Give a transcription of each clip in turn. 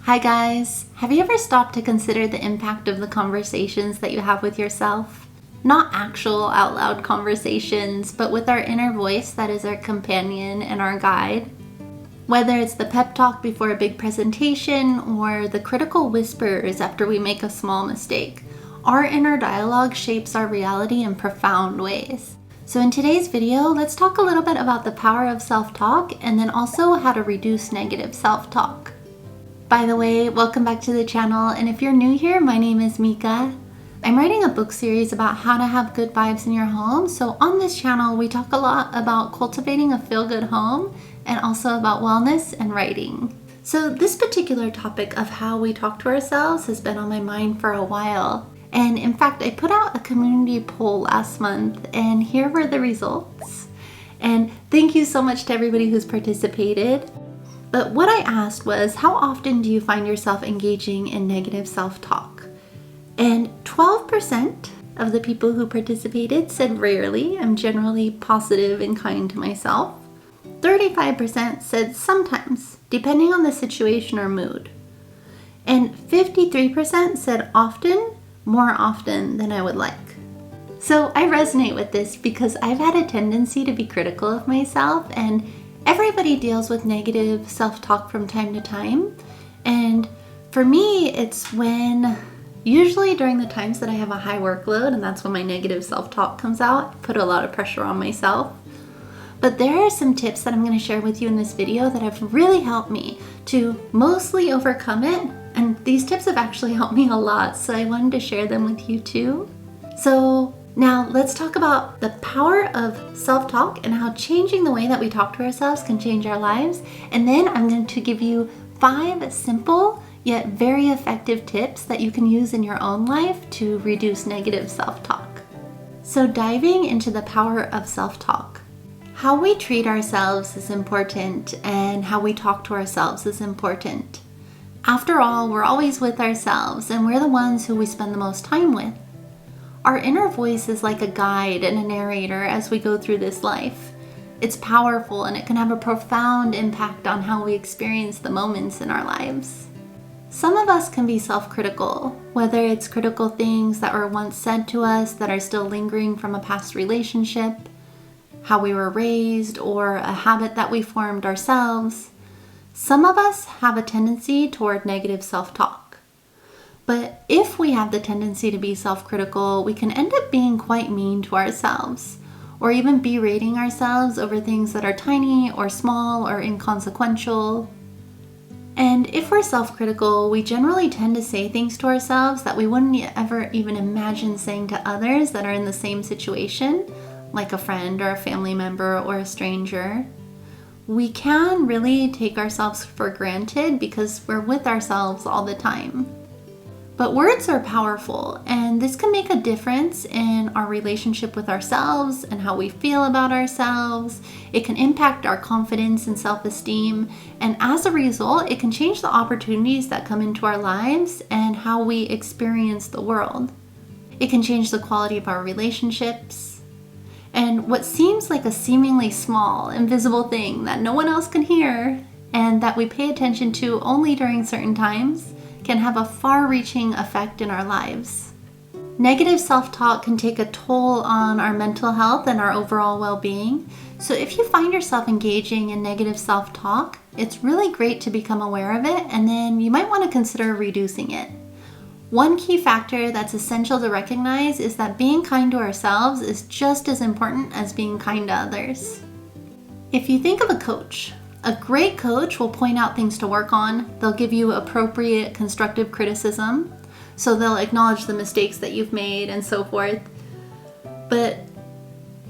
Hi guys! Have you ever stopped to consider the impact of the conversations that you have with yourself? Not actual out loud conversations, but with our inner voice that is our companion and our guide. Whether it's the pep talk before a big presentation or the critical whispers after we make a small mistake, our inner dialogue shapes our reality in profound ways. So in today's video, let's talk a little bit about the power of self-talk and then also how to reduce negative self-talk. By the way, welcome back to the channel, and if you're new here, my name is Mika. I'm writing a book series about how to have good vibes in your home, so on this channel we talk a lot about cultivating a feel-good home and also about wellness and writing. So this particular topic of how we talk to ourselves has been on my mind for a while. And in fact, I put out a community poll last month and here were the results. And thank you so much to everybody who's participated. But what I asked was, how often do you find yourself engaging in negative self-talk? And 12% of the people who participated said rarely. I'm generally positive and kind to myself. 35% said sometimes, depending on the situation or mood. And 53% said often, more often than I would like. So I resonate with this because I've had a tendency to be critical of myself, and everybody deals with negative self-talk from time to time. And for me, it's usually during the times that I have a high workload, and that's when my negative self-talk comes out. I put a lot of pressure on myself. But there are some tips that I'm going to share with you in this video that have really helped me to mostly overcome it. And these tips have actually helped me a lot, so I wanted to share them with you too. So now let's talk about the power of self-talk and how changing the way that we talk to ourselves can change our lives. And then I'm going to give you 5 simple yet very effective tips that you can use in your own life to reduce negative self-talk. So diving into the power of self-talk. How we treat ourselves is important, and how we talk to ourselves is important. After all, we're always with ourselves, and we're the ones who we spend the most time with. Our inner voice is like a guide and a narrator as we go through this life. It's powerful, and it can have a profound impact on how we experience the moments in our lives. Some of us can be self-critical, whether it's critical things that were once said to us that are still lingering from a past relationship, how we were raised, or a habit that we formed ourselves. Some of us have a tendency toward negative self-talk. But if we have the tendency to be self-critical, we can end up being quite mean to ourselves, or even berating ourselves over things that are tiny or small or inconsequential. And if we're self-critical, we generally tend to say things to ourselves that we wouldn't ever even imagine saying to others that are in the same situation, like a friend or a family member or a stranger. We can really take ourselves for granted because we're with ourselves all the time. But words are powerful, and this can make a difference in our relationship with ourselves and how we feel about ourselves. It can impact our confidence and self-esteem, and as a result, it can change the opportunities that come into our lives and how we experience the world. It can change the quality of our relationships. And what seems like a seemingly small, invisible thing that no one else can hear and that we pay attention to only during certain times can have a far-reaching effect in our lives. Negative self-talk can take a toll on our mental health and our overall well-being. So if you find yourself engaging in negative self-talk, it's really great to become aware of it, and then you might want to consider reducing it. One key factor that's essential to recognize is that being kind to ourselves is just as important as being kind to others. If you think of a coach, a great coach will point out things to work on. They'll give you appropriate constructive criticism. So they'll acknowledge the mistakes that you've made and so forth. But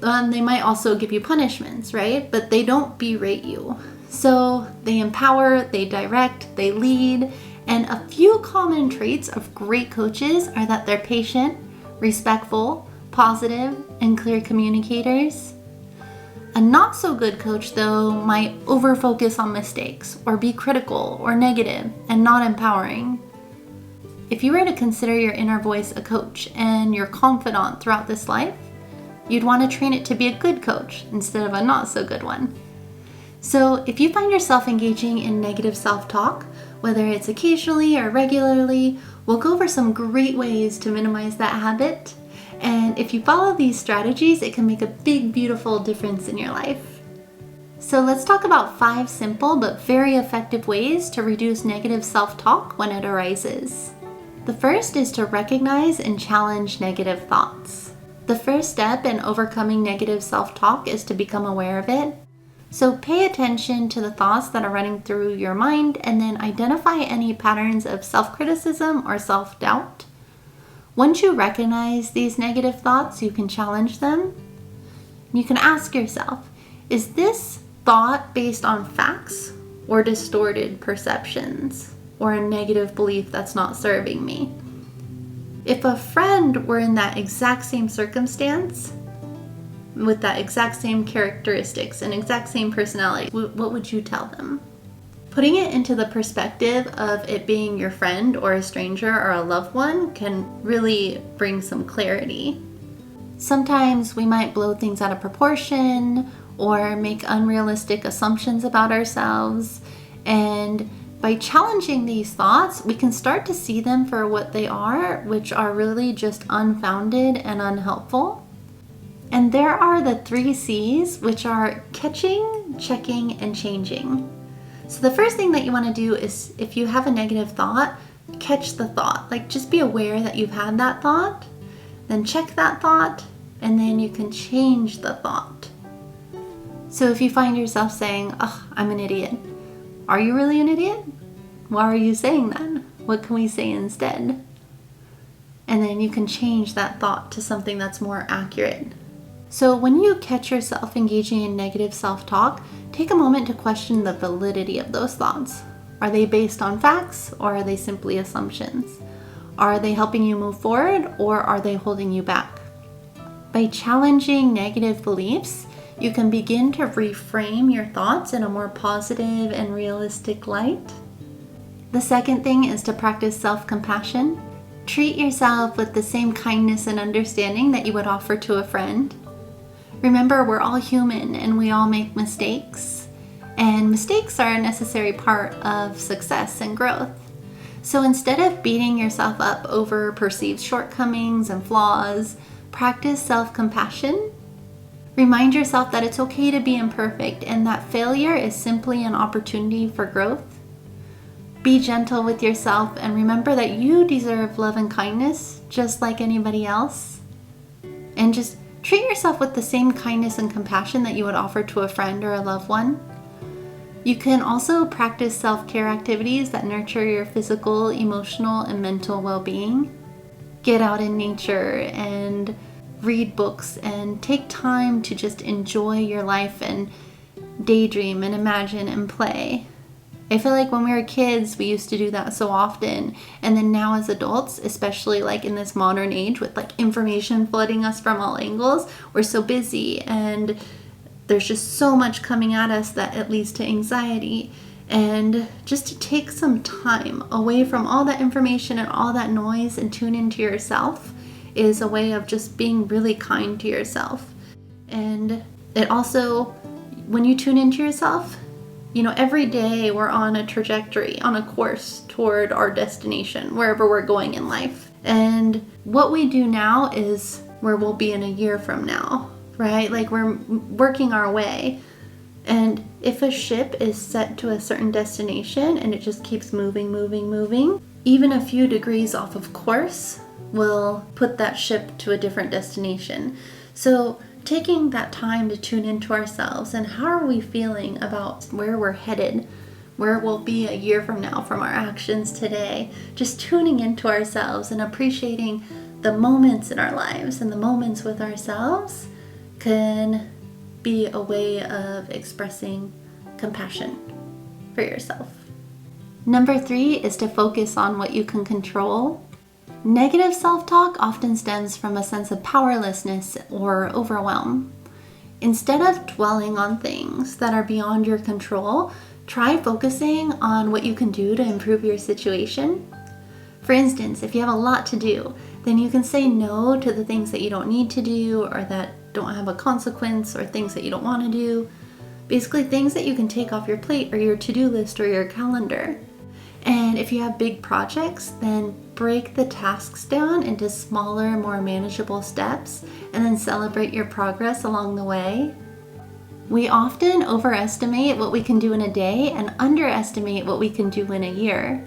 they might also give you punishments, right? But they don't berate you. So they empower, they direct, they lead. And a few common traits of great coaches are that they're patient, respectful, positive, and clear communicators. A not so good coach, though, might over-focus on mistakes or be critical or negative and not empowering. If you were to consider your inner voice a coach and your confidant throughout this life, you'd want to train it to be a good coach instead of a not so good one. So if you find yourself engaging in negative self-talk, whether it's occasionally or regularly, we'll go over some great ways to minimize that habit. And if you follow these strategies, it can make a big, beautiful difference in your life. So let's talk about 5 simple but very effective ways to reduce negative self-talk when it arises. The first is to recognize and challenge negative thoughts. The first step in overcoming negative self-talk is to become aware of it. So pay attention to the thoughts that are running through your mind and then identify any patterns of self-criticism or self-doubt. Once you recognize these negative thoughts, you can challenge them. You can ask yourself, is this thought based on facts or distorted perceptions or a negative belief that's not serving me? If a friend were in that exact same circumstance, with that exact same characteristics and exact same personality, what would you tell them? Putting it into the perspective of it being your friend or a stranger or a loved one can really bring some clarity. Sometimes we might blow things out of proportion or make unrealistic assumptions about ourselves, and by challenging these thoughts, we can start to see them for what they are, which are really just unfounded and unhelpful. And there are the 3 C's, which are catching, checking, and changing. So the first thing that you want to do is, if you have a negative thought, catch the thought. Like, just be aware that you've had that thought, then check that thought, and then you can change the thought. So if you find yourself saying, "Oh, I'm an idiot," are you really an idiot? Why are you saying that? What can we say instead? And then you can change that thought to something that's more accurate. So when you catch yourself engaging in negative self-talk, take a moment to question the validity of those thoughts. Are they based on facts, or are they simply assumptions? Are they helping you move forward, or are they holding you back? By challenging negative beliefs, you can begin to reframe your thoughts in a more positive and realistic light. The second thing is to practice self-compassion. Treat yourself with the same kindness and understanding that you would offer to a friend. Remember, we're all human and we all make mistakes. And mistakes are a necessary part of success and growth. So instead of beating yourself up over perceived shortcomings and flaws, practice self-compassion. Remind yourself that it's okay to be imperfect and that failure is simply an opportunity for growth. Be gentle with yourself and remember that you deserve love and kindness just like anybody else. And just treat yourself with the same kindness and compassion that you would offer to a friend or a loved one. You can also practice self-care activities that nurture your physical, emotional, and mental well-being. Get out in nature and read books and take time to just enjoy your life and daydream and imagine and play. I feel like when we were kids, we used to do that so often. And then now as adults, especially like in this modern age with like information flooding us from all angles, we're so busy and there's just so much coming at us that it leads to anxiety. And just to take some time away from all that information and all that noise and tune into yourself is a way of just being really kind to yourself. And it also, when you tune into yourself, you know, every day we're on a trajectory, on a course toward our destination, wherever we're going in life. And what we do now is where we'll be in a year from now, right? Like we're working our way. And if a ship is set to a certain destination and it just keeps moving, even a few degrees off of course will put that ship to a different destination. So taking that time to tune into ourselves and how are we feeling about where we're headed, where we'll be a year from now from our actions today, just tuning into ourselves and appreciating the moments in our lives and the moments with ourselves can be a way of expressing compassion for yourself. Number 3 is to focus on what you can control. Negative self-talk often stems from a sense of powerlessness or overwhelm. Instead of dwelling on things that are beyond your control, try focusing on what you can do to improve your situation. For instance, if you have a lot to do, then you can say no to the things that you don't need to do or that don't have a consequence or things that you don't want to do. Basically, things that you can take off your plate or your to-do list or your calendar. And if you have big projects, then break the tasks down into smaller, more manageable steps, and then celebrate your progress along the way. We often overestimate what we can do in a day and underestimate what we can do in a year.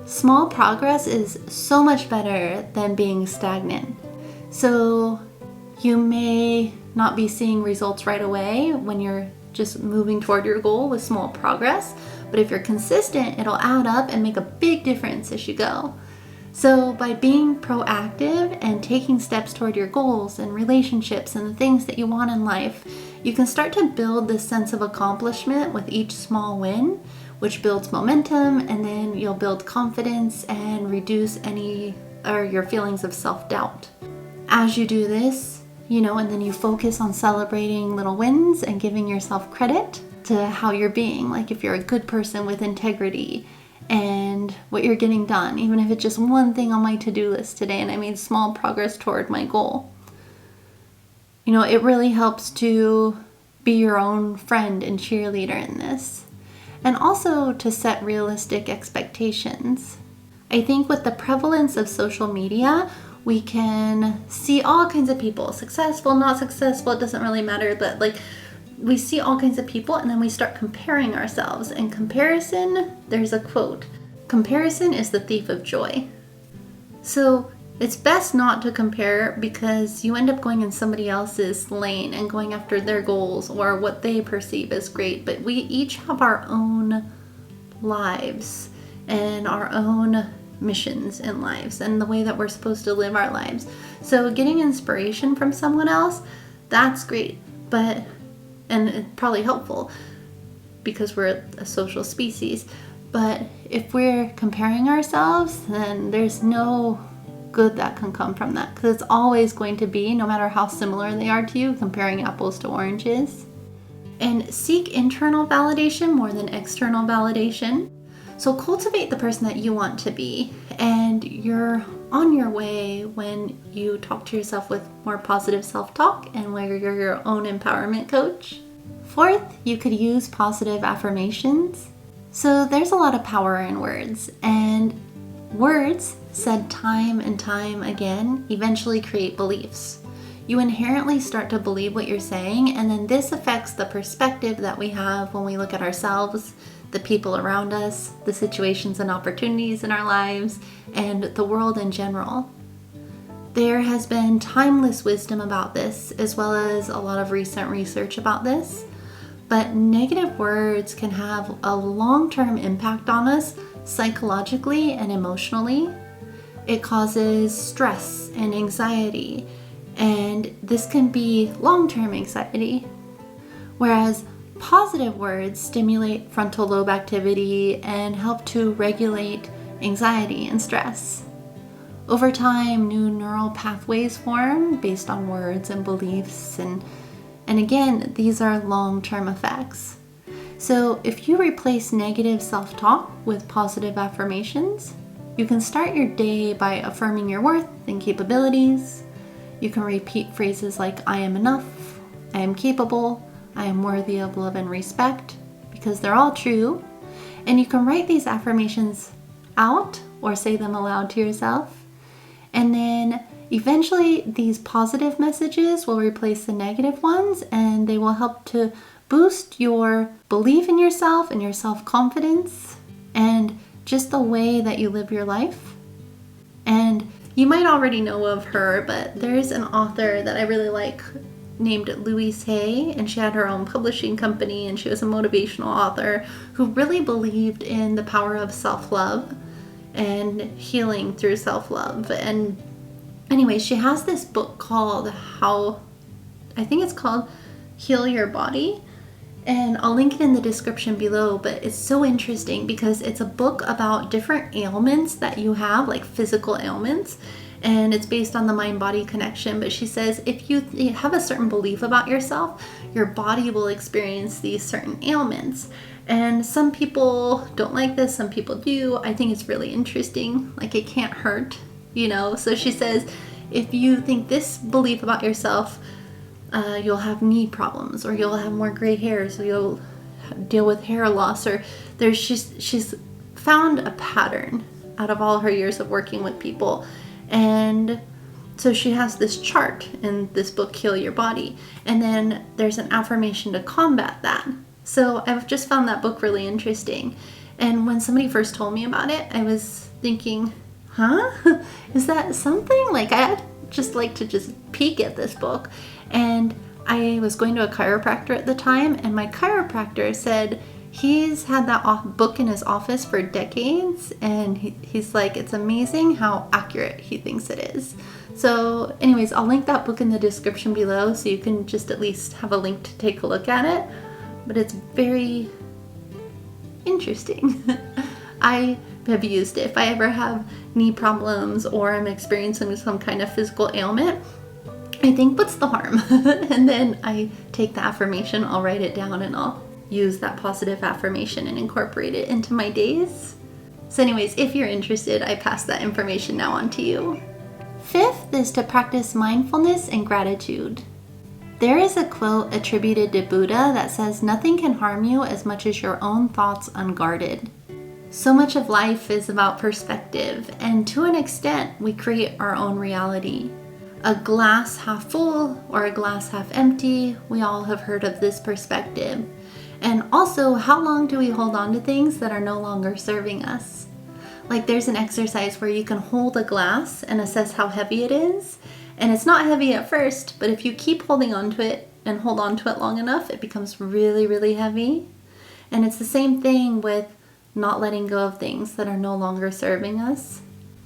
Small progress is so much better than being stagnant. So you may not be seeing results right away when you're just moving toward your goal with small progress, but if you're consistent, it'll add up and make a big difference as you go. So by being proactive and taking steps toward your goals and relationships and the things that you want in life, you can start to build this sense of accomplishment with each small win, which builds momentum, and then you'll build confidence and reduce your feelings of self-doubt. As you do this, and then you focus on celebrating little wins and giving yourself credit to how you're being, like if you're a good person with integrity and what you're getting done, even if it's just one thing on my to-do list today and I made small progress toward my goal. It really helps to be your own friend and cheerleader in this. And also to set realistic expectations. I think with the prevalence of social media, we can see all kinds of people, successful, not successful, it doesn't really matter, but we see all kinds of people and then we start comparing ourselves. And comparison, there's a quote, comparison is the thief of joy. So it's best not to compare because you end up going in somebody else's lane and going after their goals or what they perceive as great. But we each have our own lives and our own missions in lives and the way that we're supposed to live our lives. So getting inspiration from someone else, that's great, and it's probably helpful because we're a social species. But if we're comparing ourselves, then there's no good that can come from that, because it's always going to be, no matter how similar they are to you, comparing apples to oranges. And seek internal validation more than external validation. So cultivate the person that you want to be, and you're on your way when you talk to yourself with more positive self-talk and where you're your own empowerment coach. Fourth, you could use positive affirmations. So there's a lot of power in words, and words said time and time again eventually create beliefs. You inherently start to believe what you're saying, and then this affects the perspective that we have when we look at ourselves, the people around us, the situations and opportunities in our lives, and the world in general. There has been timeless wisdom about this, as well as a lot of recent research about this. But negative words can have a long-term impact on us psychologically and emotionally. It causes stress and anxiety, and this can be long-term anxiety. Whereas positive words stimulate frontal lobe activity and help to regulate anxiety and stress. Over time, new neural pathways form based on words and beliefs, and again, these are long-term effects. So if you replace negative self-talk with positive affirmations, you can start your day by affirming your worth and capabilities. You can repeat phrases like, I am enough, I am capable, I am worthy of love and respect, because they're all true. And you can write these affirmations out or say them aloud to yourself. And then eventually these positive messages will replace the negative ones, and they will help to boost your belief in yourself and your self-confidence and just the way that you live your life. And you might already know of her, but there's an author that I really like named Louise Hay, and she had her own publishing company, and she was a motivational author who really believed in the power of self-love and healing through self-love. And anyway, she has this book called Heal Your Body, and I'll link it in the description below. But it's so interesting because it's a book about different ailments that you have, like physical ailments, and it's based on the mind-body connection. But she says if you have a certain belief about yourself, your body will experience these certain ailments. And some people don't like this, some people do. I think it's really interesting. Like, it can't hurt, So she says if you think this belief about yourself you'll have knee problems, or you'll have more gray hairs, or you'll deal with hair loss, or she's found a pattern out of all her years of working with people. And so she has this chart in this book, Heal Your Body, and then there's an affirmation to combat that. So I've just found that book really interesting. And when somebody first told me about it, I was thinking, is that something? Like, I'd just like to just peek at this book. And I was going to a chiropractor at the time, and my chiropractor said he's had that book in his office for decades, and he's like, it's amazing how accurate he thinks it is. So anyways, I'll link that book in the description below so you can just at least have a link to take a look at it. But it's very interesting. I have used it. If I ever have knee problems or I'm experiencing some kind of physical ailment, I think, what's the harm? And then I take the affirmation, I'll write it down, and I'll use that positive affirmation and incorporate it into my days. So anyways, if you're interested, I pass that information now on to you. 5th is to practice mindfulness and gratitude. There is a quote attributed to Buddha that says, "Nothing can harm you as much as your own thoughts unguarded." So much of life is about perspective, and to an extent, we create our own reality. A glass half full or a glass half empty, we all have heard of this perspective. And also, how long do we hold on to things that are no longer serving us? Like, there's an exercise where you can hold a glass and assess how heavy it is. And it's not heavy at first, but if you keep holding on to it and hold on to it long enough, it becomes really, really heavy. And it's the same thing with not letting go of things that are no longer serving us.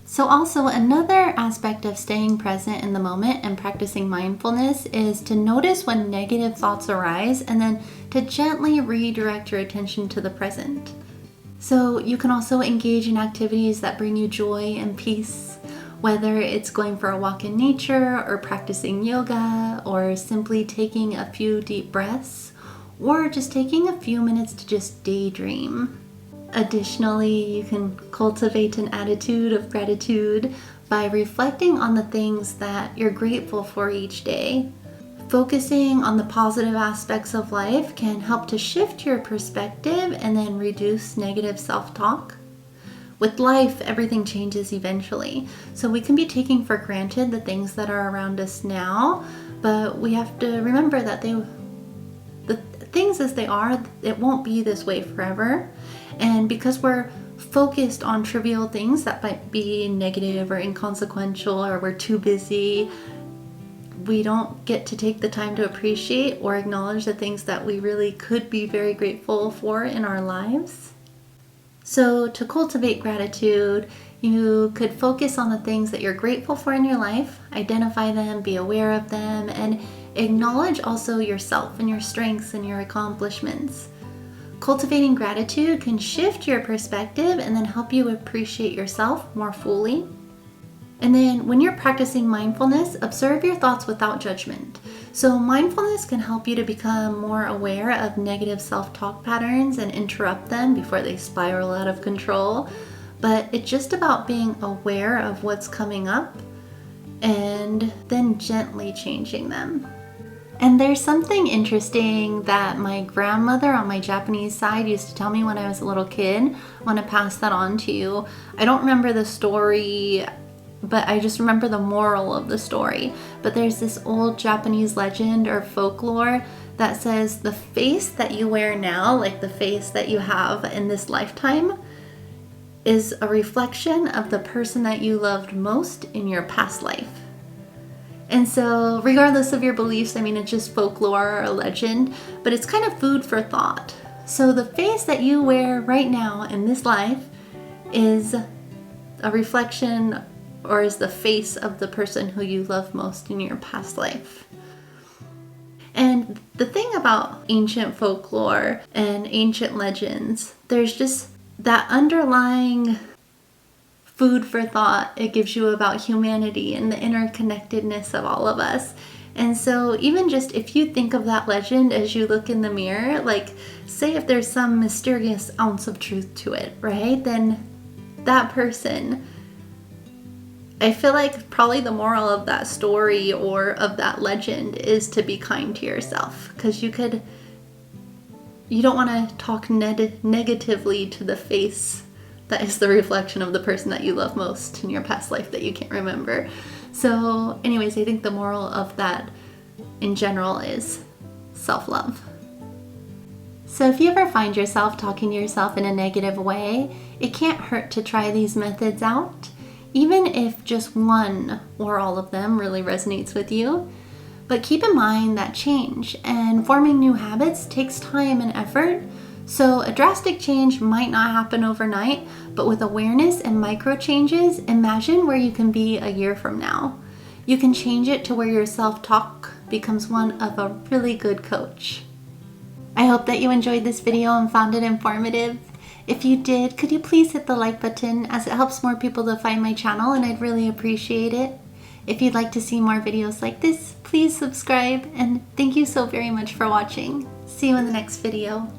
So also, another aspect of staying present in the moment and practicing mindfulness is to notice when negative thoughts arise and then to gently redirect your attention to the present. So you can also engage in activities that bring you joy and peace, whether it's going for a walk in nature or practicing yoga or simply taking a few deep breaths or just taking a few minutes to just daydream. Additionally, you can cultivate an attitude of gratitude by reflecting on the things that you're grateful for each day. Focusing on the positive aspects of life can help to shift your perspective and then reduce negative self-talk. With life, everything changes eventually, so we can be taking for granted the things that are around us now, but we have to remember that the things as they are, it won't be this way forever. And because we're focused on trivial things that might be negative or inconsequential, or we're too busy, we don't get to take the time to appreciate or acknowledge the things that we really could be very grateful for in our lives. So to cultivate gratitude, you could focus on the things that you're grateful for in your life, identify them, be aware of them, and acknowledge also yourself and your strengths and your accomplishments. Cultivating gratitude can shift your perspective and then help you appreciate yourself more fully. And then when you're practicing mindfulness, observe your thoughts without judgment. So mindfulness can help you to become more aware of negative self-talk patterns and interrupt them before they spiral out of control. But it's just about being aware of what's coming up and then gently changing them. And there's something interesting that my grandmother on my Japanese side used to tell me when I was a little kid. I want to pass that on to you. I don't remember the story, but I just remember the moral of the story. But there's this old Japanese legend or folklore that says the face that you wear now, like the face that you have in this lifetime, is a reflection of the person that you loved most in your past life. And so regardless of your beliefs, I mean, it's just folklore or a legend, but it's kind of food for thought. So the face that you wear right now in this life is a reflection or is the face of the person who you love most in your past life. And the thing about ancient folklore and ancient legends, there's just that underlying food for thought it gives you about humanity and the interconnectedness of all of us. And so even just if you think of that legend as you look in the mirror, like say if there's some mysterious ounce of truth to it, right? Then that person I feel like probably the moral of that story or of that legend is to be kind to yourself, because you don't want to talk negatively to the face that is the reflection of the person that you love most in your past life that you can't remember. So anyways, I think the moral of that in general is self-love. So if you ever find yourself talking to yourself in a negative way, it can't hurt to try these methods out, even if just one or all of them really resonates with you. But keep in mind that change and forming new habits takes time and effort. So a drastic change might not happen overnight, but with awareness and micro changes, imagine where you can be a year from now. You can change it to where your self-talk becomes one of a really good coach. I hope that you enjoyed this video and found it informative. If you did, could you please hit the like button, as it helps more people to find my channel and I'd really appreciate it. If you'd like to see more videos like this, please subscribe, and thank you so very much for watching. See you in the next video.